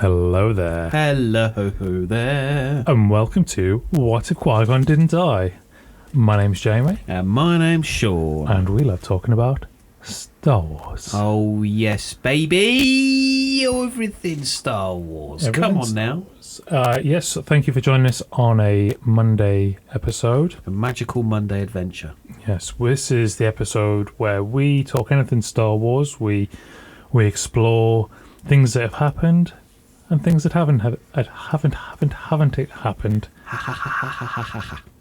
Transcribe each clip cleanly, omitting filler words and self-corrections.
Hello there. Hello there. And welcome to What If Qui-Gon Didn't Die? My name's Jamie. And my name's Shaun. And we love talking about Star Wars. Oh, yes, baby. Everything Star Wars. Come on now. Yes, thank you for joining us on a Monday episode. A magical Monday adventure. Yes, this is the episode where we talk anything Star Wars. We explore things that have happened and things that haven't happened.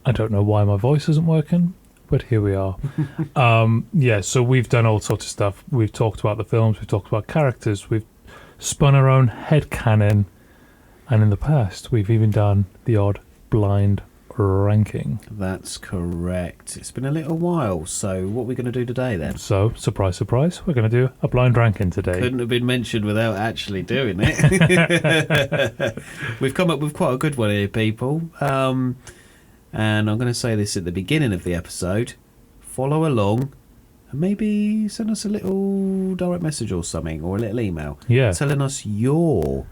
I don't know why my voice isn't working, but here we are. So we've done all sorts of stuff. We've talked about the films, we've talked about characters, we've spun our own headcanon, and in the past we've even done the odd blind ranking. That's correct. It's been a little while, so what are we going to do today then? So, surprise, surprise, we're going to do a blind ranking today. Couldn't have been mentioned without actually doing it. We've come up with quite a good one here, people. And I'm going to say this at the beginning of the episode. Follow along and maybe send us a little direct message or something, or a little email. Yeah. Telling us your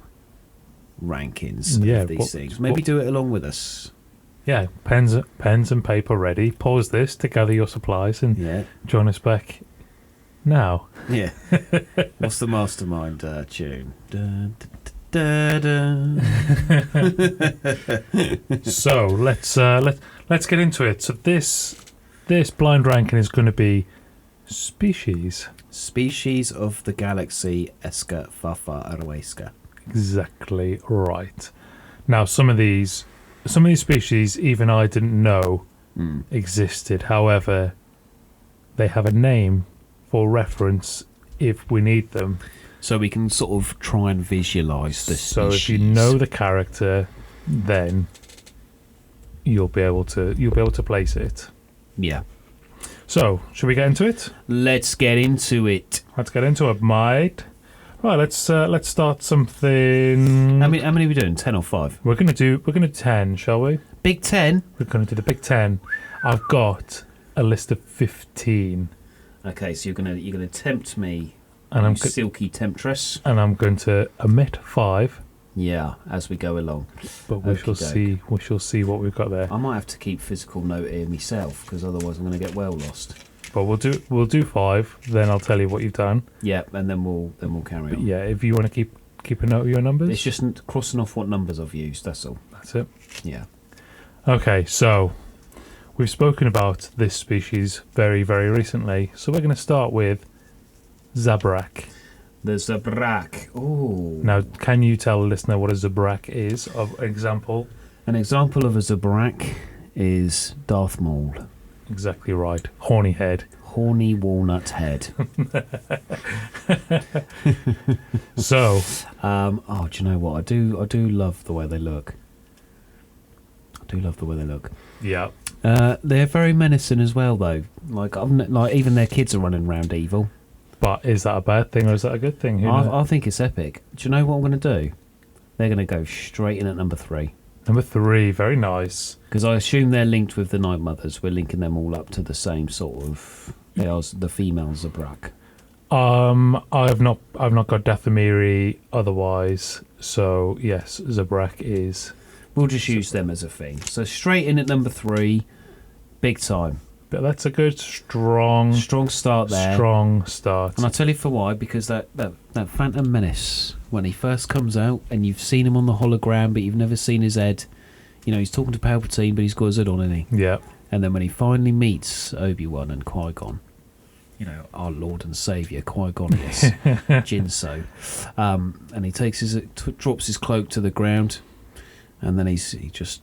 rankings of these things. Maybe do it along with us. Yeah, pens and paper ready. Pause this to gather your supplies and join us back now. Yeah. What's the mastermind tune? Dun, dun, dun, dun. So let's get into it. So this blind ranking is going to be species of the galaxy Eska Fafa Araweska. Exactly right. Now some of these species even I didn't know existed. However, they have a name for reference if we need them. So we can sort of try and visualise this. So if you know the character, then you'll be able to place it. Yeah. So, should we get into it? Let's get into it. Let's get into it, mate. Right, let's start something. How many are we doing? 10 or 5? We're gonna do 10, shall we? Big 10. We're gonna do the big 10. I've got a list of 15. Okay, so you're gonna tempt me, and I'm silky temptress. And I'm going to omit 5. Yeah, as we go along. But we shall see. We shall see what we've got there. I might have to keep physical note here myself, because otherwise I'm going to get well lost. But we'll do 5. Then I'll tell you what you've done. Yeah, and then we'll carry on. Yeah, if you want to keep a note of your numbers. It's just crossing off what numbers I've used. That's all. That's it. Yeah. Okay, so we've spoken about this species very, very recently. So we're going to start with Zabrak. The Zabrak. Oh. Now, can you tell the listener what a Zabrak is? Of example. An example of a Zabrak is Darth Maul. Exactly right. Horny head. Horny walnut head. So. Do you know what? I do love the way they look. Yeah. They're very menacing as well, though. Like even their kids are running around evil. But is that a bad thing or is that a good thing? I think it's epic. Do you know what I'm going to do? They're going to go straight in at number 3. Number 3, very nice. Because I assume they're linked with the Night Mothers. We're linking them all up to the same sort of. They are the female Zabrak. I've not got Dathomiri otherwise. So yes, Zabrak is. We'll just use them as a thing. So straight in at number 3, big time. But that's a good strong start there. Strong start. And I'll tell you for why, because that Phantom Menace, when he first comes out and you've seen him on the hologram but you've never seen his head, you know, he's talking to Palpatine but he's got his head on, isn't he? Yeah. And then when he finally meets Obi-Wan and Qui-Gon, you know, our Lord and Saviour, Qui-Gonius, Jinso, and he takes drops his cloak to the ground, and then he just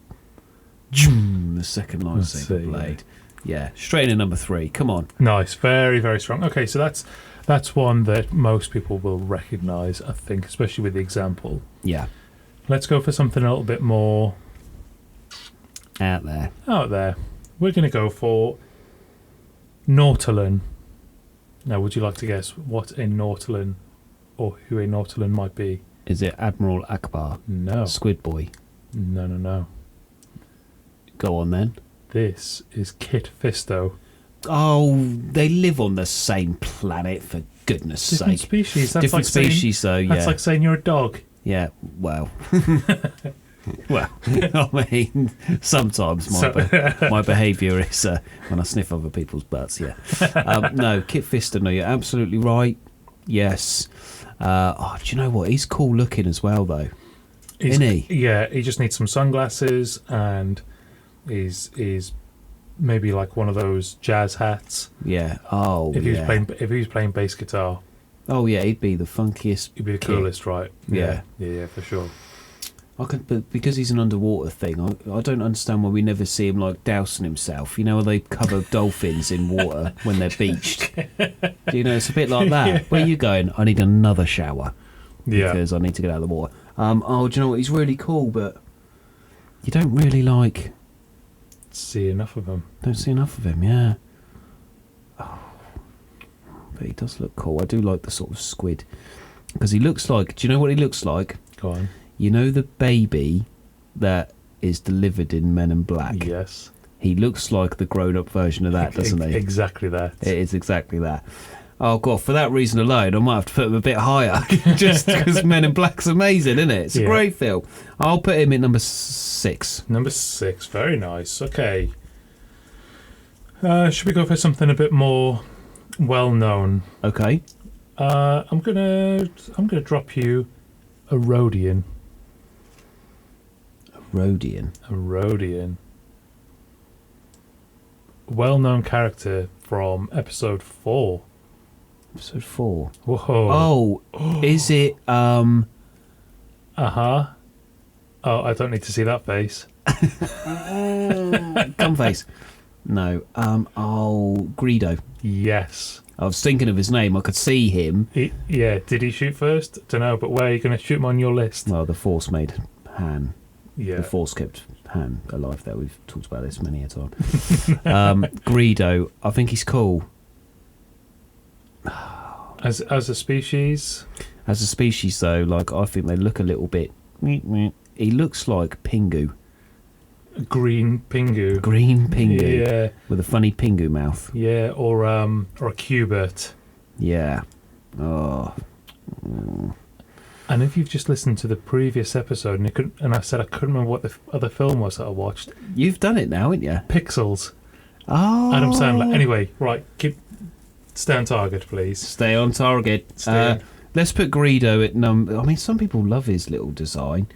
the second lightsaber blade. Yeah, straight in at number 3. Come on. Nice, very, very strong. Okay, so that's one that most people will recognise, I think, especially with the example. Yeah. Let's go for something a little bit more out there. We're going to go for Nautolan. Now, would you like to guess what a Nautolan or who a Nautolan might be? Is it Admiral Akbar? No. Squid Boy? No. Go on then. This is Kit Fisto. Oh, they live on the same planet, for goodness sake. Different species. That's Different like species, saying, though, yeah. That's like saying you're a dog. Yeah, well. Well, I mean, sometimes my behaviour is when I sniff other people's butts, yeah. No, Kit Fister, no, you're absolutely right. Yes. Do you know what? He's cool looking as well, though. Isn't he? Yeah, he just needs some sunglasses and he's maybe like one of those jazz hats. Yeah. Oh, if he was playing bass guitar. Oh, yeah, he'd be the funkiest. He'd be the coolest, right? Yeah, for sure. But because he's an underwater thing, I don't understand why we never see him like dousing himself. You know, they cover dolphins in water when they're beached. You know, it's a bit like that. Yeah. Where are you going? I need another shower. Yeah. Because I need to get out of the water. Do you know what? He's really cool, but you don't really see enough of him. Don't see enough of him, yeah. Oh, but he does look cool. I do like the sort of squid because he looks like. Do you know what he looks like? Go on. You know the baby that is delivered in Men in Black? Yes. He looks like the grown-up version of that, doesn't he? Exactly that. It is exactly that. Oh, God, for that reason alone, I might have to put him a bit higher. Just because Men in Black's amazing, isn't it? It's a great film. I'll put him in number 6. Number 6. Very nice. Okay. Should we go for something a bit more well-known? Okay. I'm gonna drop you a Rodian. A Rodian. Well-known character from episode 4. Episode 4. Whoa. Oh, is it? Uh-huh. Oh, I don't need to see that face. Gun face. No. Greedo. Yes. I was thinking of his name. I could see him. Did he shoot first? Don't know, but where are you going to shoot him on your list? Well, the Force made Han. Yeah. The Force kept Han alive there. We've talked about this many a time. Greedo, I think he's cool. As a species? As a species, though, like, I think they look a little bit... He looks like Pingu. Green Pingu. Green Pingu. Yeah. With a funny Pingu mouth. Yeah, or a Cubert. Yeah. Oh. And if you've just listened to the previous episode and I said I couldn't remember what the other film was that I watched. You've done it now, haven't you? Pixels. Oh. Adam Sandler. Anyway, right, stay on target, please. Stay on target. Let's put Greedo at number... I mean, some people love his little design,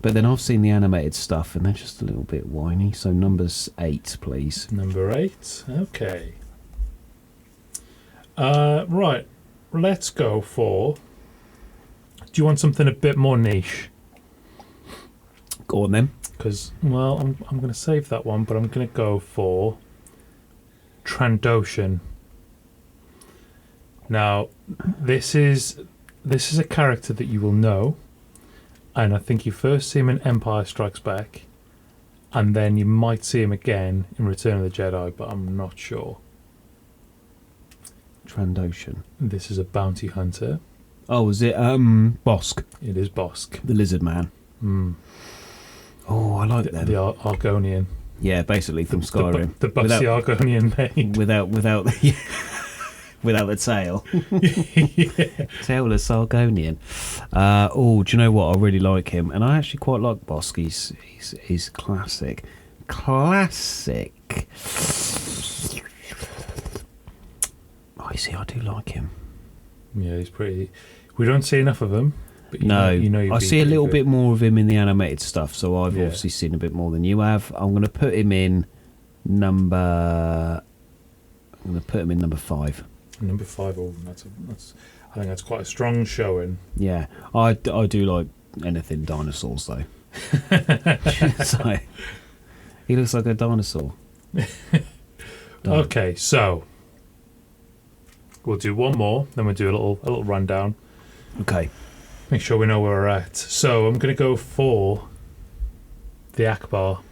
but then I've seen the animated stuff and they're just a little bit whiny. So number's 8, please. Number 8. Okay. Right. Let's go for... Do you want something a bit more niche? Go on then. Because, well, I'm going to save that one, but I'm going to go for Trandoshan. Now, this is a character that you will know, and I think you first see him in Empire Strikes Back, and then you might see him again in Return of the Jedi, but I'm not sure. Trandoshan. This is a bounty hunter. Oh, is it Bosk? It is Bosk. The lizard man. Oh, I like them. The Argonian. Yeah, basically from Skyrim. The busty Argonian mate. Without the tail. Yeah. Tailless Argonian. Do you know what? I really like him. And I actually quite like Bosk. He's classic. Classic. Oh, you see, I do like him. Yeah, he's pretty... We don't see enough of him. But I see a little bit more of him in the animated stuff, so I've obviously seen a bit more than you have. I'm going to put him in number 5. Number 5. Oh, I think that's quite a strong showing. Yeah, I do like anything dinosaurs though. So, he looks like a dinosaur. Okay, so we'll do one more, then we'll do a little rundown. Okay. Make sure we know where we're at. So I'm going to go for the Akbar,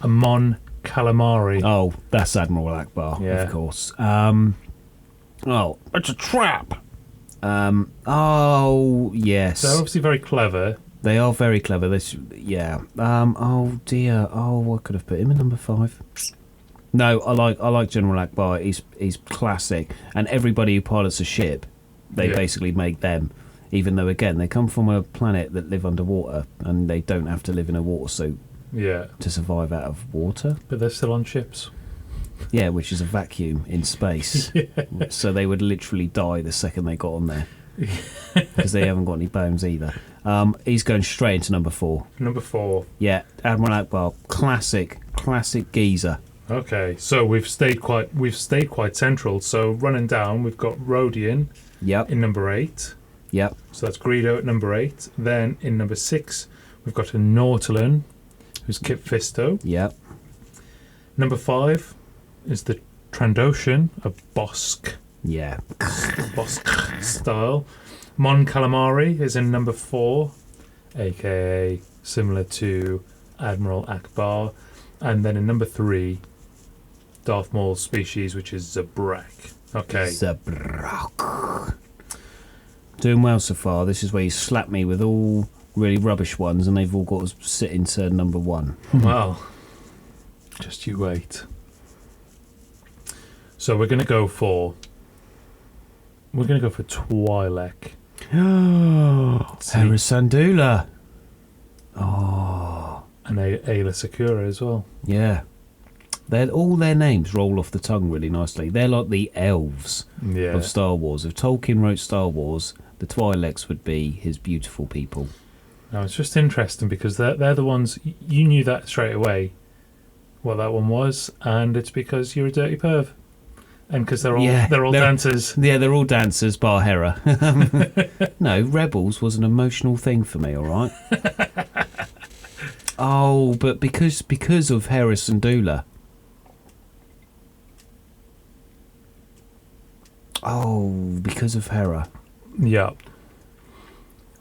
Amon Calamari. Oh, that's Admiral Akbar, of course. It's a trap. Oh, yes. They're obviously very clever. They are very clever. Oh dear. Oh, I could have put him in number 5. No, I like General Akbar. He's classic, and everybody who pilots a ship, they basically make them. Even though, again, they come from a planet that live underwater, and they don't have to live in a water suit Yeah. to survive out of water. But they're still on ships. Yeah, which is a vacuum in space. So they would literally die the second they got on there. Because they haven't got any bones either. He's going straight into number 4. Number 4. Yeah, Admiral Akbar, classic geezer. Okay, so we've stayed quite central. So running down, we've got Rodian Yep, in number 8. yep, So that's Greedo at number 8. Then in number 6, we've got a Nautilin, who's Kit Fisto. yep. Number 5 is the Trandoshan, a Bosk Yeah. style. Mon Calamari is in number 4, aka similar to Admiral Akbar. And then in number 3, Darth Maul's species, which is Zabrak. Okay. Zabrak. Doing well so far. This is where you slap me with all really rubbish ones, and they've all got to sit into number 1. Well, just you wait. So we're going to go for Twi'lek. Oh, Harrisandula. Oh, And Ayla Secura as well. yeah. All their names roll off the tongue really nicely. They're like the elves Yeah. of Star Wars. If Tolkien wrote Star Wars, the Twi'leks would be his beautiful people. Now it's just interesting because they're the ones you knew that straight away what that one was, and it's because you're a dirty perv. And because they're all dancers. Yeah, they're all dancers, bar Hera. No, Rebels was an emotional thing for me, all right? Oh, but because of Harrisandula. Oh, because of Hera. Yeah.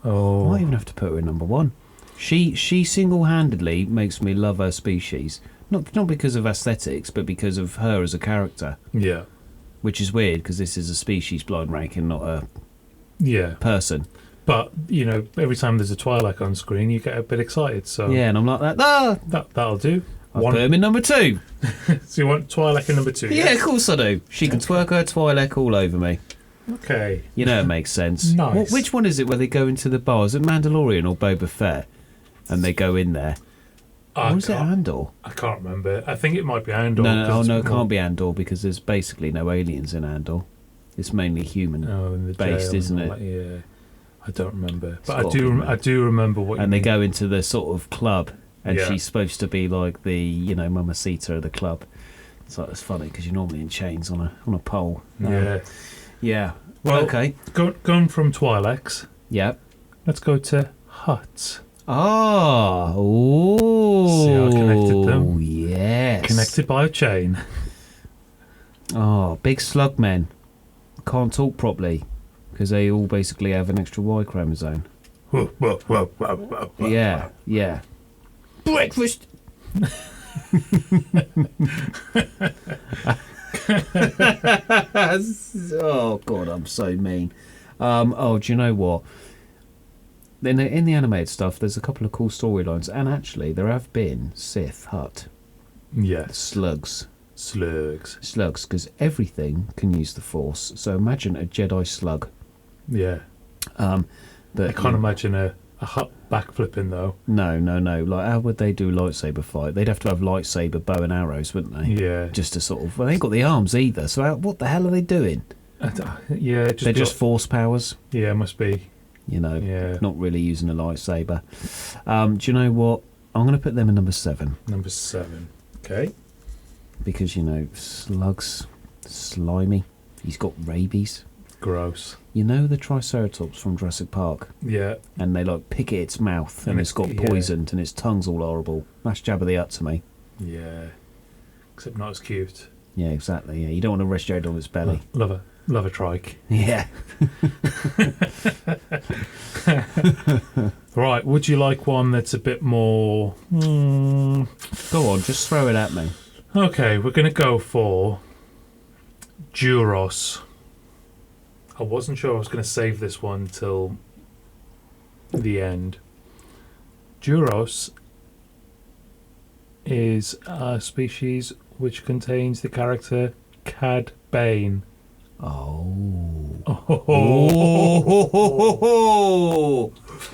I Oh. might even have to put her in number 1. She single-handedly makes me love her species. Not because of aesthetics, but because of her as a character. Yeah. Which is weird, because this is a species blind ranking, not a Yeah. person. But, every time there's a Twi'lek on screen, you get a bit excited. So Yeah, and I'm like that. Ah! that'll do. I'll put him in number 2. So you want Twi'lek in number 2? Yeah, of course I do. She can twerk her Twi'lek all over me. Okay. You know it makes sense. Nice. Which one is it where they go into the bar? Is it Mandalorian or Boba Fett? And they go in there. Or is it Andor? I can't remember. I think it might be Andor. No, it can't be Andor because there's basically no aliens in Andor. It's mainly human in the based, jail isn't and all it? that, yeah. I don't remember. But It's gotta be, I do remember what And you they mean. go into the sort of club, and Yeah. she's supposed to be like the mamacita of the club. It's like, it's funny because you're normally in chains on a pole. Yeah. Yeah. Well, Okay. Going from Twi'leks, Yeah. let's go to Huts. Ah. Oh. See how I connected them? Yes. Connected by a chain. Oh, big slug men. Can't talk properly because they all basically have an extra Y chromosome. Yeah. Yeah. Breakfast. Oh God, I'm so mean. Do you know what? In the animated stuff, there's a couple of cool storylines, and actually, there have been Sith Hut Yes. slugs, Slugs. because everything can use the Force. So imagine a Jedi slug. Yeah. But I can't imagine a Hut backflipping though. No. Like, how would they do a lightsaber fight? They'd have to have lightsaber bow and arrows, wouldn't they? Yeah. Just to sort of. Well, they ain't got the arms either. So what the hell are they doing? Yeah. They're just force powers. Yeah, must be. Yeah. Not really using a lightsaber. Do you know what? I'm going to put them in number 7 Number 7. Okay. because slugs, slimy. He's got rabies. Gross. You know the Triceratops from Jurassic Park, Yeah. and they like pick at its mouth, and And it's got yeah. poisoned, and its tongue's all horrible. That's Jabba the Hutt to me. Yeah. Except not as cute. Yeah, exactly. Yeah, you don't want to rest your head on its belly. Love a trike. Yeah. Right, would you like one that's a bit more... Go on, just throw it at me. Okay, we're going to go for Duros. I wasn't sure I was going to save this one till the end. Duros is a species which contains the character Cad Bane, Oh. Oh.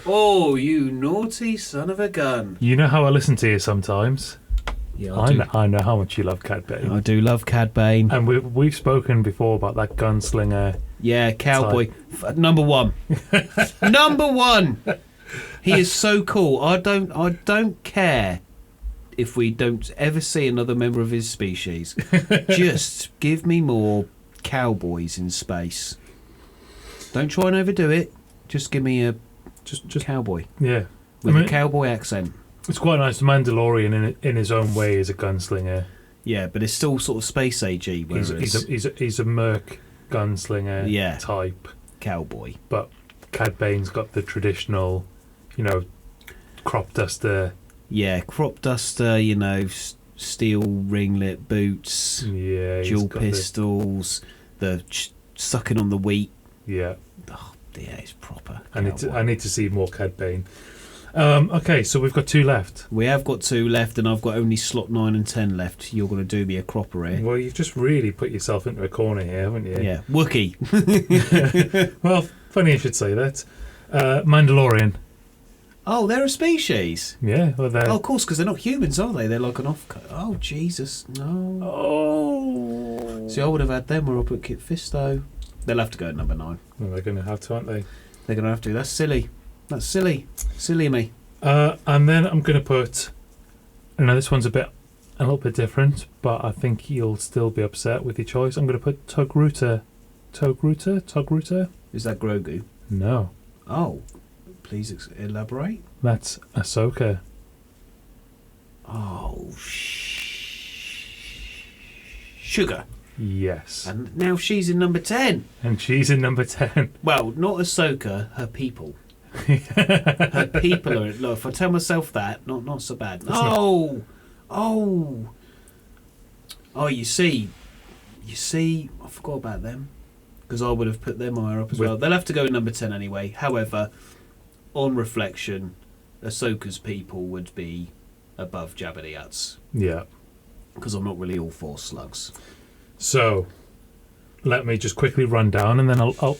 Oh, you naughty son of a gun. You know how I listen to you sometimes. Yeah, I know how much you love Cad Bane. I do love Cad Bane. And we've spoken before about that gunslinger. Yeah, cowboy. Number one. Number one. He is so cool. I don't care if we don't ever see another member of his species. Just give me more cowboys in space. Don't try and overdo it. Just give me a just cowboy. Yeah. With a cowboy accent. It's quite nice. The Mandalorian in his own way is a gunslinger. Yeah, but it's still sort of space agey. He's a merc gunslinger type cowboy. But Cad Bane's got the traditional, crop duster. Yeah, crop duster. Steel ringlet boots. Yeah, dual pistols. The sucking on the wheat. Yeah. Oh, yeah, it's proper. I need to see more Cad Bane. Okay, so we've got 2 left. We have got 2 left, and I've got only slot 9 and 10 left. You're going to do me a cropper here. Well, you've just really put yourself into a corner here, haven't you? Yeah, Wookiee. Well, funny you should say that. Mandalorian. Oh, they're a species. Yeah, well, they're... Oh, of course, because they're not humans, are they? They're like an off-cut. Oh, Jesus, no. Oh. See, I would have had them where I put Kit Fisto. They'll have to go at number 9. Well, they're going to have to, aren't they? They're going to have to. That's silly. That's silly. Silly me. And then I'm going to put... I know this one's a little bit different, but I think you'll still be upset with your choice. I'm going to put Togruta. Togruta? Is that Grogu? No. Oh. Please elaborate. That's Ahsoka. Oh, sugar. Yes. And now she's in number 10. And she's in number 10. Well, not Ahsoka, her people. Her people are... Look, if I tell myself that, not so bad. Oh, you see, I forgot about them. Because I would have put them higher up as well. They'll have to go at number 10 anyway. However, on reflection, Ahsoka's people would be above Jabba the Hutt's. Yeah. Because I'm not really all for slugs. So, let me just quickly run down, and then I'll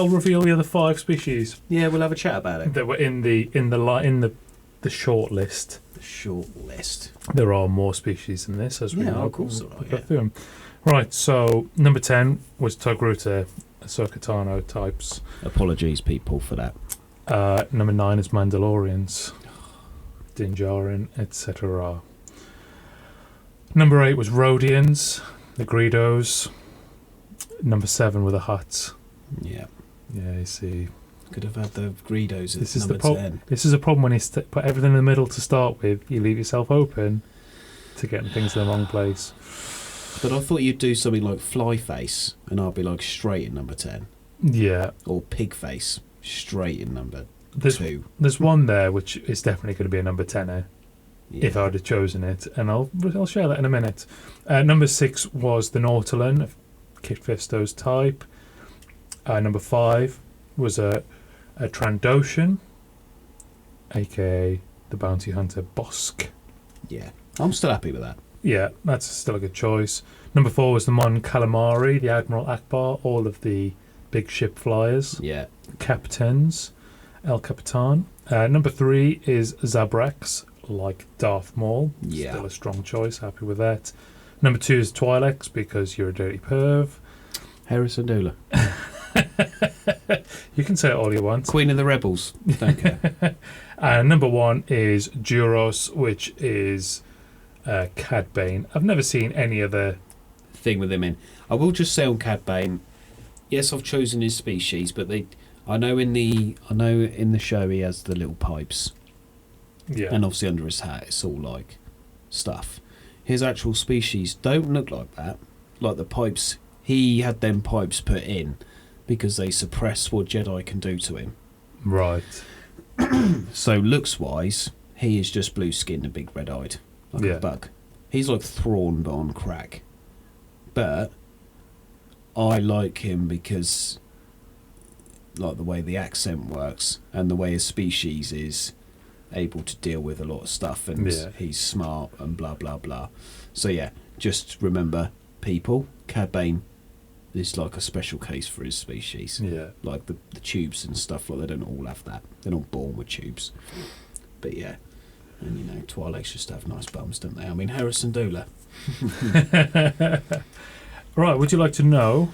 reveal the other 5 species. Yeah, we'll have a chat about it. That were in the short list. The short list. There are more species than this, as we know. Of course there are. Go through them. Right. So number 10 was Togruta, Ahsoka Tano types. Apologies, people, for that. Number 9 is Mandalorians, Din Djarin, etc. Number 8 was Rhodians, the Greedos. Number 7 were the Hutts. Yeah. Yeah, you see. Could have had the Greedos at number 10. This is a problem when you put everything in the middle to start with. You leave yourself open to getting things in the wrong place. But I thought you'd do something like Fly Face, and I'll be like straight in number 10. Yeah. Or Pig Face, straight in number 2. There's one there which is definitely going to be a number 10er. Yeah. If I'd have chosen it, and I'll share that in a minute. Number 6 was the Nautolan, Kit Fisto's type. Number 5 was a Trandoshan, aka the bounty hunter Bosk. Yeah, I'm still happy with that. Yeah, that's still a good choice. Number 4 was the Mon Calamari, the Admiral Akbar, all of the big ship flyers. Yeah. Captains, El Capitan. Number 3 is Zabrax, like Darth Maul. Yeah. Still a strong choice, happy with that. Number 2 is Twi'leks, because you're a dirty perv. Harrison Dula. You can say it all you want. Queen of the Rebels. Don't care. And number 1 is Duros, which is Cad Bane. I've never seen any other thing with him in. I will just say on Cad Bane, yes, I've chosen his species, but I know in the show he has the little pipes. Yeah. And obviously under his hat it's all like stuff. His actual species don't look like that. Like the pipes, he had them pipes put in because they suppress what Jedi can do to him. Right. So looks wise, he is just blue skinned and big red eyed. Like a bug. He's like Thrawn but on crack. But I like him because like the way the accent works and the way his species is able to deal with a lot of stuff, and he's smart and blah blah blah. So yeah, just remember, people, Cad Bane is like a special case for his species. Yeah. Like the tubes and stuff, like they don't all have that. They're not born with tubes. But yeah. And you know, Twi'leks just have nice bums, don't they? I mean, Harrison Doola. Right, would you like to know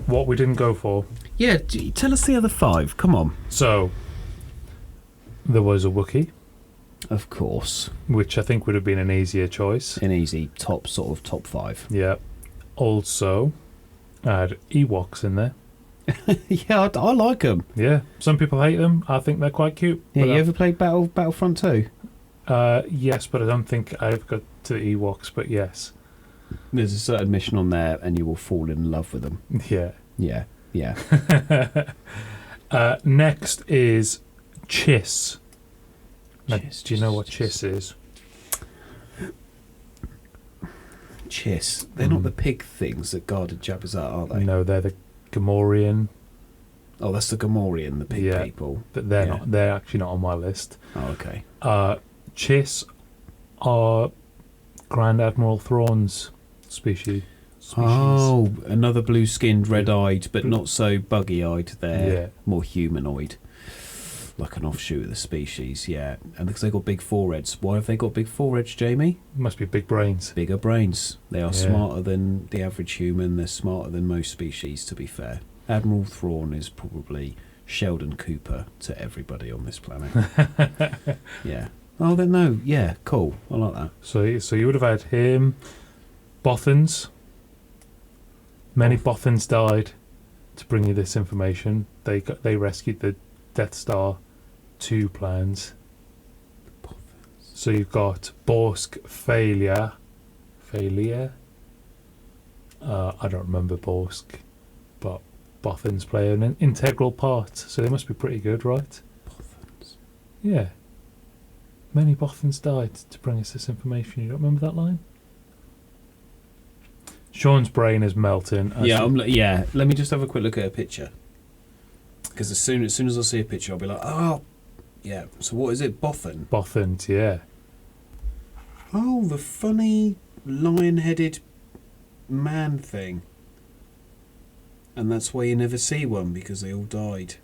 what we didn't go for? Yeah, tell us the other 5. Come on. So, there was a Wookiee, Of course. which I think would have been an easier choice. An easy top 5. Yeah. Also, I had Ewoks in there. Yeah, I like them. Yeah. Some people hate them. I think they're quite cute. Yeah, But you ever played Battlefront 2? yes, but I don't think I've got to the Ewoks, but yes. There's a certain mission on there and you will fall in love with them. Yeah. Yeah, yeah. Next is Chiss. Now, Chiss, do you know what Chiss. Chiss is? Chiss. They're not the pig things that guarded Jabba's Hut, are they? No, they're the Gamorrean, Oh, that's the Gamorrean, the pig Yeah. people. but they're Yeah. not. They're actually not on my list. Oh, okay. Chiss are Grand Admiral Thrawn's species. Oh, another blue-skinned, red-eyed, but not so buggy-eyed. They're Yeah. more humanoid, like an offshoot of the species. Yeah, and because they got big foreheads. Why have they got big foreheads, Jamie? Must be big brains. Bigger brains. They are Yeah. smarter than the average human. They're smarter than most species, to be fair. Admiral Thrawn is probably Sheldon Cooper to everybody on this planet. Yeah. Oh, then no. Yeah, cool. I like that. So you would have had him, Bothans. Many Bothans died to bring you this information. They rescued the Death Star 2 plans. So you've got Borsk Failure. I don't remember Borsk, but Bothans play an integral part. So they must be pretty good, right? Bothans. Yeah. Many Bothans died to bring us this information. You don't remember that line? Sean's brain is melting. Yeah. Let me just have a quick look at a picture. Because as soon as I see a picture, I'll be like, oh, yeah. So what is it? Bothan? Bothans, yeah. Oh, the funny lion-headed man thing. And that's why you never see one, because they all died.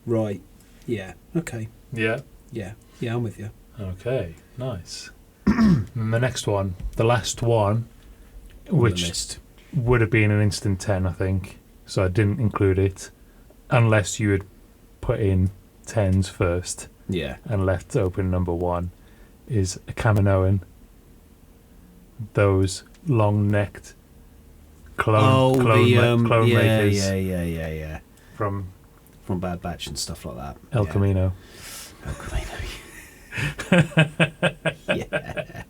Right. Yeah. Okay. Yeah. Yeah. Yeah, I'm with you. Okay, nice. And the next one, the last one, On the which list. would have been an instant 10, I think. So I didn't include it. Unless you had put in 10s first Yeah. and left open number 1, is a Kaminoan. Those long-necked clone makers Yeah. from From Bad Batch and stuff like that. El Yeah. Camino. El Camino. Yeah.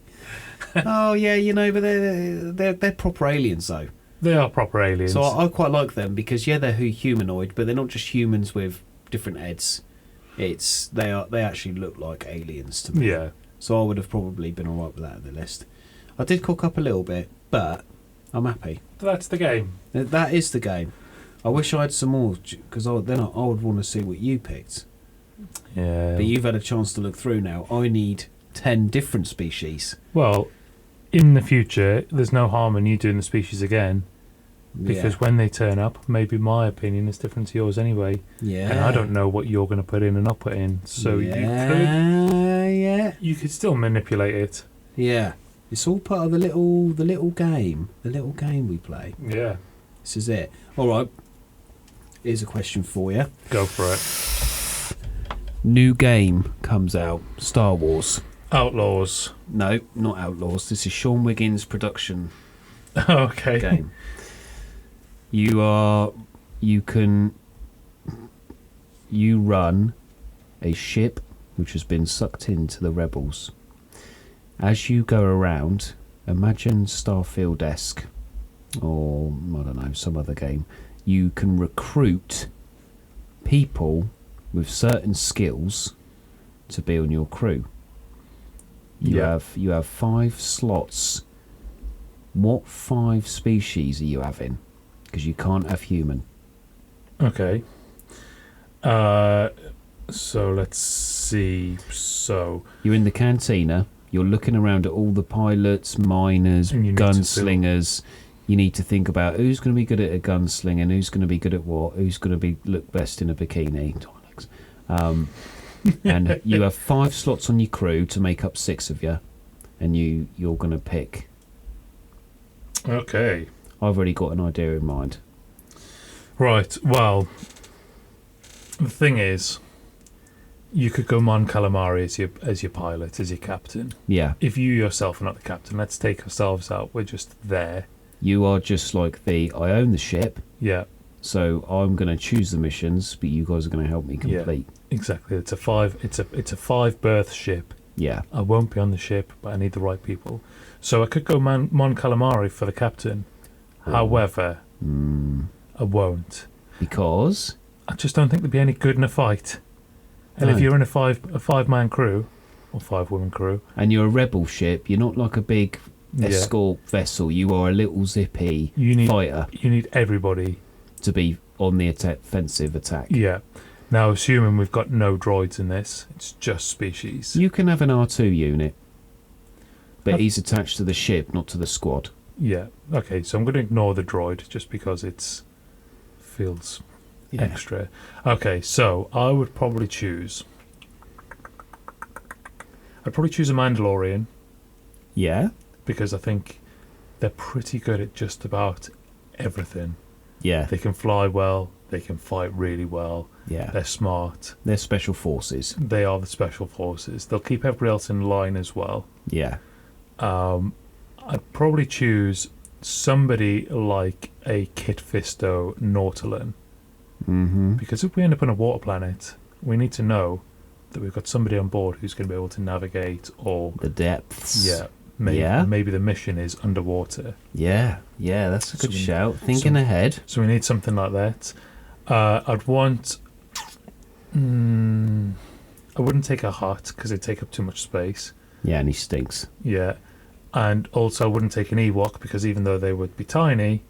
Oh yeah, you know, but they're proper aliens though. They are proper aliens. So I quite like them because they're humanoid, but they're not just humans with different heads. They actually look like aliens to me. Yeah. So I would have probably been alright with that on the list. I did cock up a little bit, but I'm happy. That's the game. That is the game. I wish I had some more because then I would want to see what you picked. Yeah. But you've had a chance to look through now. I need 10 different species. Well, in the future, there's no harm in you doing the species again, because when they turn up, maybe my opinion is different to yours anyway, yeah, and I don't know what you're going to put in and not put in. So you could still manipulate it. Yeah. It's all part of the little game we play. Yeah. This is it. All right. Here's a question for you. Go for it. New game comes out. Star Wars. Outlaws. No, not Outlaws. This is Sean Wiggins' production Okay. game. You run a ship which has been sucked into the rebels. As you go around, imagine Starfield-esque, or I don't know, some other game. You can recruit people with certain skills to be on your crew. You have 5 slots. What 5 species are you having? Because you can't have human. Okay. So let's see. So You're in the cantina. You're looking around at all the pilots, miners, And you need to gunslingers. You need to think about who's going to be good at a gunsling and who's going to be good at what, who's going to be look best in a bikini. And you have 5 slots on your crew to make up 6 of you, and you're going to pick. Okay. I've already got an idea in mind. Right. Well, the thing is, you could go Mon Calamari as your pilot, as your captain. Yeah. If you yourself are not the captain, let's take ourselves out. We're just there. You are just like I own the ship, Yeah. so I'm going to choose the missions, but you guys are going to help me complete. Exactly. It's a 5-berth ship. Yeah. I won't be on the ship, but I need the right people. So I could go Mon Calamari for the captain. Oh. However, I won't. Because? I just don't think they'd be any good in a fight. And No. if you're in a 5-man crew, or 5-woman crew, And you're a rebel ship, you're not like a big Yeah. escort vessel, you are a little zippy you fighter need everybody. to be on the offensive attack. Yeah. Now, assuming we've got no droids in this, it's just species. You can have an R2 unit, but Have- he's attached to the ship, not to the squad. Yeah. Okay, so I'm going to ignore the droid just because it feels extra. Okay, so I would probably choose... I'd probably choose a Mandalorian Yeah? because I think they're pretty good at just about everything. Yeah. They can fly well, they can fight really well, Yeah. they're smart, They're special forces. they are the special forces. They'll keep everybody else in line as well. Yeah. I'd probably choose somebody like a Kit Fisto Nautilin, Mm-hmm. because if we end up on a water planet, we need to know that we've got somebody on board who's going to be able to navigate, or The depths. maybe the mission is underwater. Yeah. Yeah, that's a good So we- shout. Thinking ahead. So we need something like that. I'd want... I wouldn't take a Hutt because it'd take up too much space. Yeah, and he stinks. Yeah. And also I wouldn't take an Ewok because even though they would be tiny,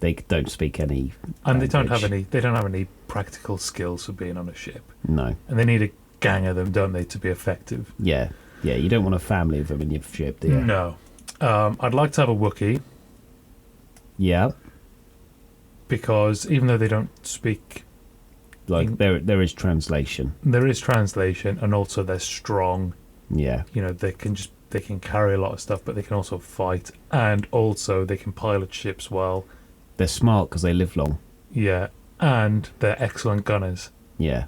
They don't speak any and they don't language. have any practical skills for being on a ship. No. And they need a gang of them, don't they, to be effective? Yeah. Yeah, you don't want a family of them in your ship, do you? No. I'd like to have a Wookiee Yeah. because even though they don't speak, Like there is translation. there is translation, and also they're strong. Yeah. You know, they can carry a lot of stuff, but they can also fight, and also they can pilot ships well. They're smart because they live long. Yeah, and they're excellent gunners. Yeah.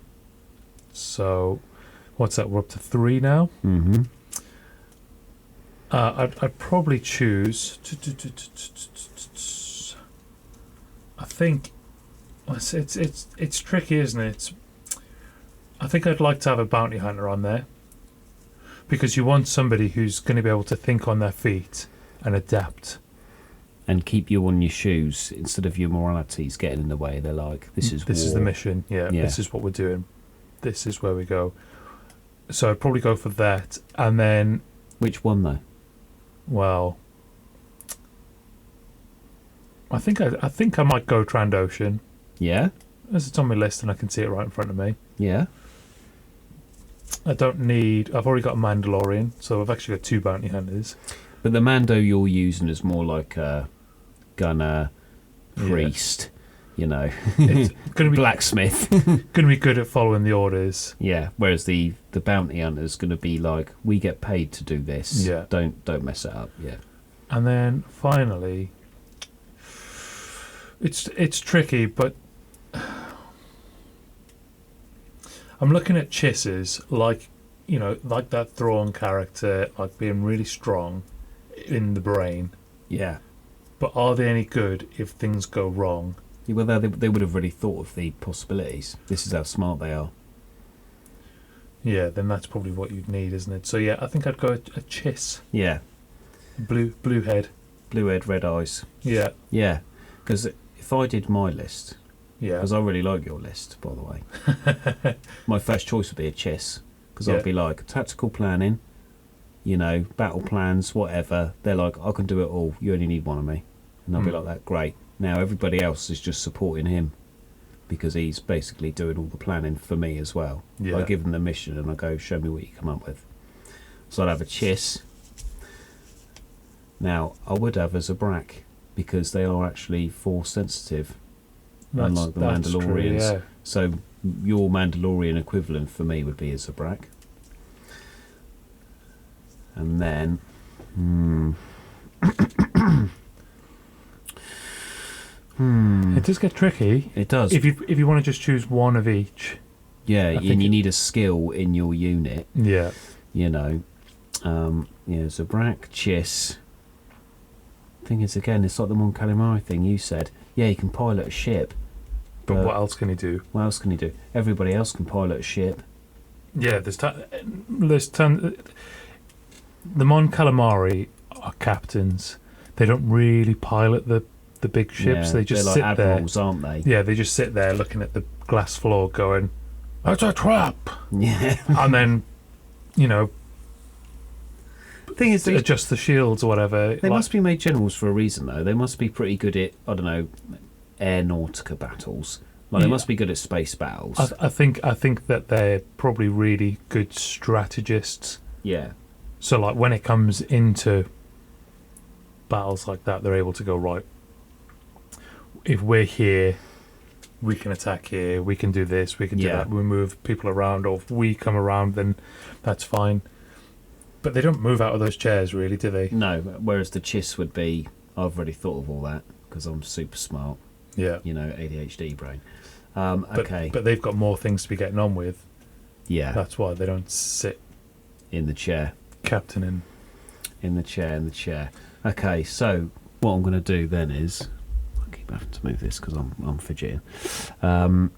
So, what's that? We're up to 3 now. Mm-hmm. I'd probably choose. I think it's tricky, isn't it? I think I'd like to have a bounty hunter on there because you want somebody who's going to be able to think on their feet and adapt. And keep you on your shoes instead of your moralities getting in the way. They're like, this is the war. mission. Yeah, this is what we're doing. This is where we go. So I'd probably go for that, and then, Which one though? well, I think I might go Trandoshan, Yeah. as it's on my list and I can see it right in front of me. Yeah. I've already got a Mandalorian, so I've actually got 2 bounty hunters. But the Mando you're using is more like a gunner, Yeah. priest, you know, It's going to be blacksmith. going to be good at following the orders. Yeah. Whereas the bounty hunter's going to be like, we get paid to do this. Yeah. Don't mess it up. Yeah. And then finally, it's tricky, but I'm looking at Chisses like that Thrawn character, like being really strong in the brain. Yeah. But are they any good if things go wrong? Yeah, well, they would have really thought of the possibilities. This is how smart they are. Yeah, then that's probably what you'd need, isn't it? So yeah, I think I'd go a Chiss, Yeah. blue head. Blue head, red eyes. Yeah, Yeah. Because if I did my list, yeah, because I really like your list, by the way, my first choice would be a Chiss. Because Yeah. I'd be like, tactical planning, you know, battle plans, whatever. They're like, I can do it all. You only need one of me. And I'll be like, that, great. Now everybody else is just supporting him because he's basically doing all the planning for me as well. Yeah. I give him the mission and I go, show me what you come up with. So I'd have a Chiss. Now, I would have a Zabrak, because they are actually force sensitive, unlike the Mandalorians. True, yeah. So your Mandalorian equivalent for me would be a Zabrak. And then... It does get tricky. It does. If you want to just choose one of each. Yeah, and you need a skill in your unit. Yeah. You know. Zabrak, Chiss. Thing is, again, it's like the Mon Calamari thing you said. Yeah, you can pilot a ship. But what else can he do? What else can he do? Everybody else can pilot a ship. Yeah, there's the Mon Calamari are captains. They don't really pilot the big ships. Yeah, they just they're sit like admirals, aren't they? Yeah, they just sit there looking at the glass floor, going, "That's a trap." Yeah. And then, Thing is, adjust the shields or whatever. They must be made generals for a reason, though. They must be pretty good at, I don't know, aeronautica battles. They must be good at space battles. I think that they're probably really good strategists. Yeah. So, when it comes into battles like that, they're able to go, right, if we're here, we can attack here, we can do this, we can do that, we move people around, or if we come around, then that's fine. But they don't move out of those chairs, really, do they? No, whereas the Chiss would be, I've already thought of all that, because I'm super smart. Yeah. ADHD brain. Okay. But they've got more things to be getting on with. Yeah. That's why they don't sit in the chair. Captaining. In the chair. Okay, so what I'm going to do then is... I keep having to move this because I'm fidgeting. I'm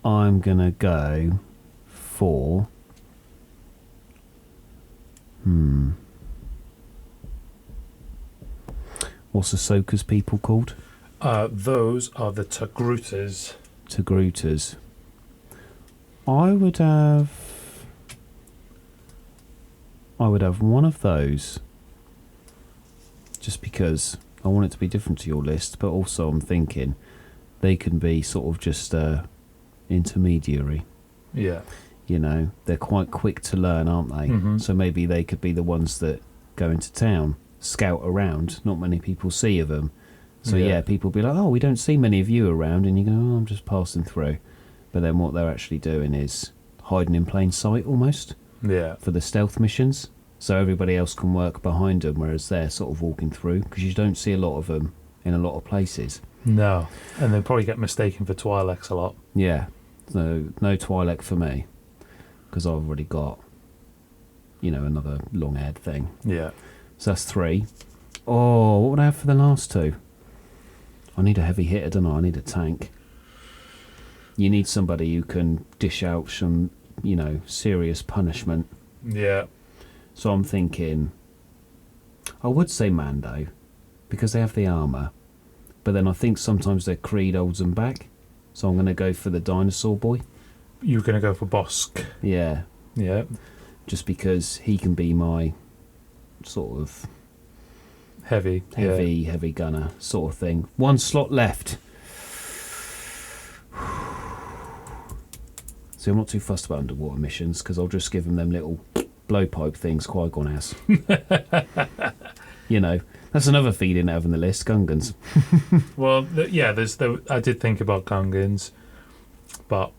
going to go for... What's Ahsoka's people called? Those are the Togrutas. Togrutas. I would have one of those, just because I want it to be different to your list, but also I'm thinking they can be sort of just intermediary. Yeah. They're quite quick to learn, aren't they? Mm-hmm. So maybe they could be the ones that go into town, scout around. Not many people see of them. So people be like, "Oh, we don't see many of you around," and you go, "Oh, I'm just passing through." But then what they're actually doing is hiding in plain sight, almost. Yeah. For the stealth missions, so everybody else can work behind them, whereas they're sort of walking through, because you don't see a lot of them in a lot of places. No, and they probably get mistaken for Twi'leks a lot. Yeah, so no Twi'lek for me, because I've already got, another long-haired thing. Yeah. So that's 3. Oh, what would I have for the last 2? I need a heavy hitter, don't I? I need a tank. You need somebody who can dish out some, serious punishment. Yeah. So I'm thinking, I would say Mando, because they have the armour, but then I think sometimes their creed holds them back. So I'm going to go for the dinosaur boy. You're going to go for Bosk. Yeah. Yeah. Just because he can be my sort of heavy gunner sort of thing. 1 slot left. See, I'm not too fussed about underwater missions, because I'll just give them little blowpipe things Qui-Gon has. That's another feeling out of the list, Gungans. Well, I did think about Gungans, but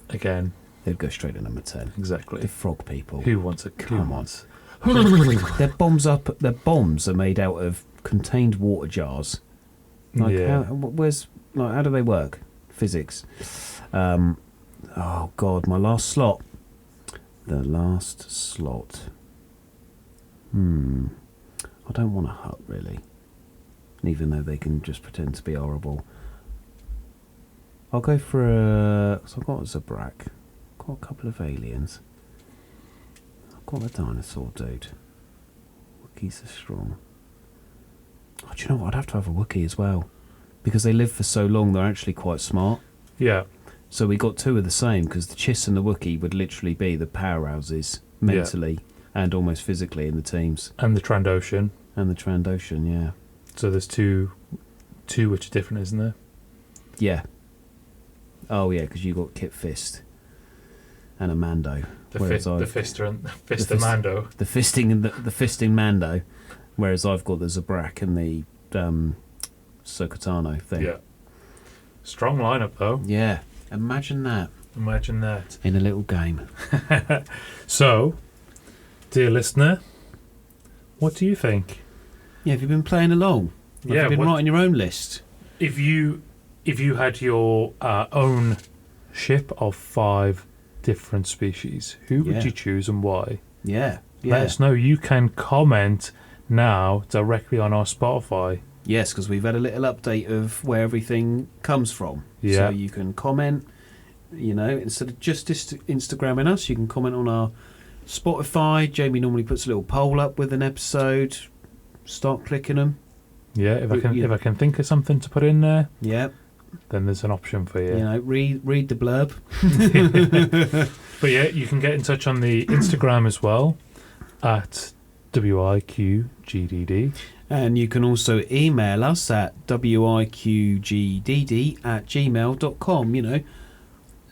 again, they'd go straight to number 10. Exactly. The frog people. Who wants a come on? Their bombs are made out of contained water jars. How do they work? Physics. Oh God, my last slot. The last slot. I don't want a hut, really. Even though they can just pretend to be horrible. I'll go for so I've got a Zabrak. Got a couple of aliens. I've got a dinosaur dude. Wookiees are strong. Oh, do you know what? I'd have to have a Wookiee as well. Because they live for so long, they're actually quite smart. Yeah. So we got 2 of the same, because the Chiss and the Wookiee would literally be the powerhouses mentally and almost physically in the teams. And the Trandoshan. Yeah. So there's two which are different, isn't there? Yeah. Oh yeah, because you got Kit Fist. and a Mando. The Fister and Fister Mando. The fisting and the fisting Mando. Whereas I've got the Zabrak and the Sokotano thing. Yeah. Strong lineup, though. Yeah. Imagine that. Imagine that. In a little game. So, dear listener, what do you think? Yeah, have you been playing along? Have you been writing your own list? If you had your own ship of 5 different species, who would you choose and why? Yeah. Let us know. You can comment now directly on our Spotify. Yes, because we've had a little update of where everything comes from. Yeah. So you can comment, instead of just Instagramming us, you can comment on our Spotify. Jamie normally puts a little poll up with an episode. Start clicking them. Yeah, if I can think of something to put in there. Yeah. Then there's an option for you. Read the blurb. But yeah, you can get in touch on the Instagram as well at WIQGDD. And you can also email us at wiqgdd@gmail.com.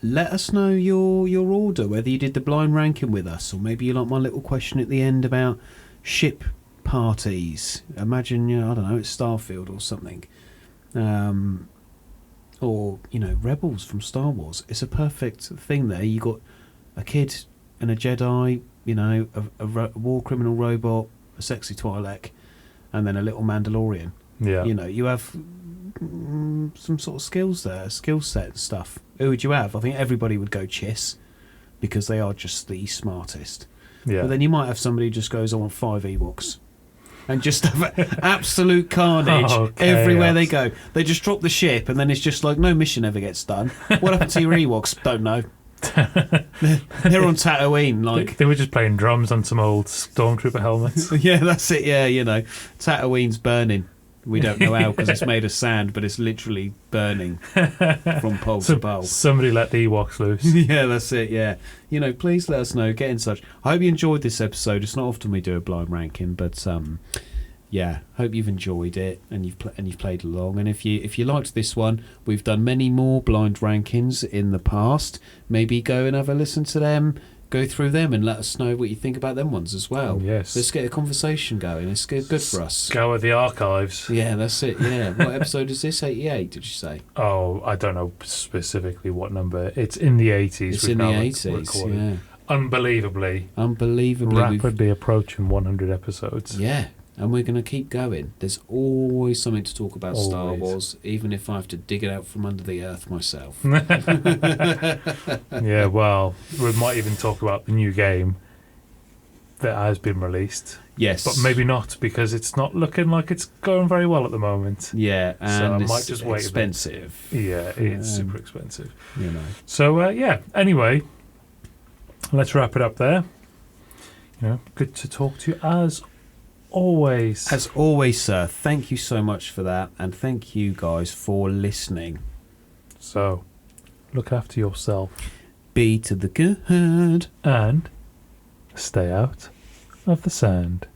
Let us know your order, whether you did the blind ranking with us, or maybe you like my little question at the end about ship parties. Imagine, I don't know, it's Starfield or something. Or, Rebels from Star Wars. It's a perfect thing there. You got a kid and a Jedi, a war criminal robot, a sexy Twi'lek, and then a little Mandalorian. Yeah. You have some sort of skills there, skill set and stuff. Who would you have? I think everybody would go Chiss, because they are just the smartest. Yeah. But then you might have somebody who just goes, I want 5 Ewoks. And just have absolute carnage everywhere they go. They just drop the ship, and then it's just like no mission ever gets done. What happened to your Ewoks? Don't know. They're on Tatooine. Like they were just playing drums on some old Stormtrooper helmets. Yeah, that's it. Yeah, Tatooine's burning. We don't know how because it's made of sand, but it's literally burning from pole to pole. Somebody let the Ewoks loose. Yeah, that's it. Yeah, please let us know. Get in touch. I hope you enjoyed this episode. It's not often we do a blind ranking, but yeah, hope you've enjoyed it and you've played along. And if you liked this one, we've done many more blind rankings in the past. Maybe go and have a listen to them. Go through them and let us know what you think about them ones as well. Yes. Let's get a conversation going. It's good for us. Scour the archives. Yeah, that's it. Yeah. What episode is this? 88, did you say? Oh, I don't know specifically what number. It's in the 80s. It's in the 80s, yeah. Unbelievably. Rapidly approaching 100 episodes. Yeah. And we're going to keep going. There's always something to talk about Star Wars, even if I have to dig it out from under the earth myself. Yeah, well, we might even talk about the new game that has been released. Yes. But maybe not, because it's not looking like it's going very well at the moment. Yeah, and so I it's might just wait expensive. A bit. Yeah, it's super expensive. So, yeah, anyway, let's wrap it up there. Good to talk to you as always. As always, sir. Thank you so much for that, and thank you guys for listening. So, look after yourself. Be to the good. And stay out of the sand.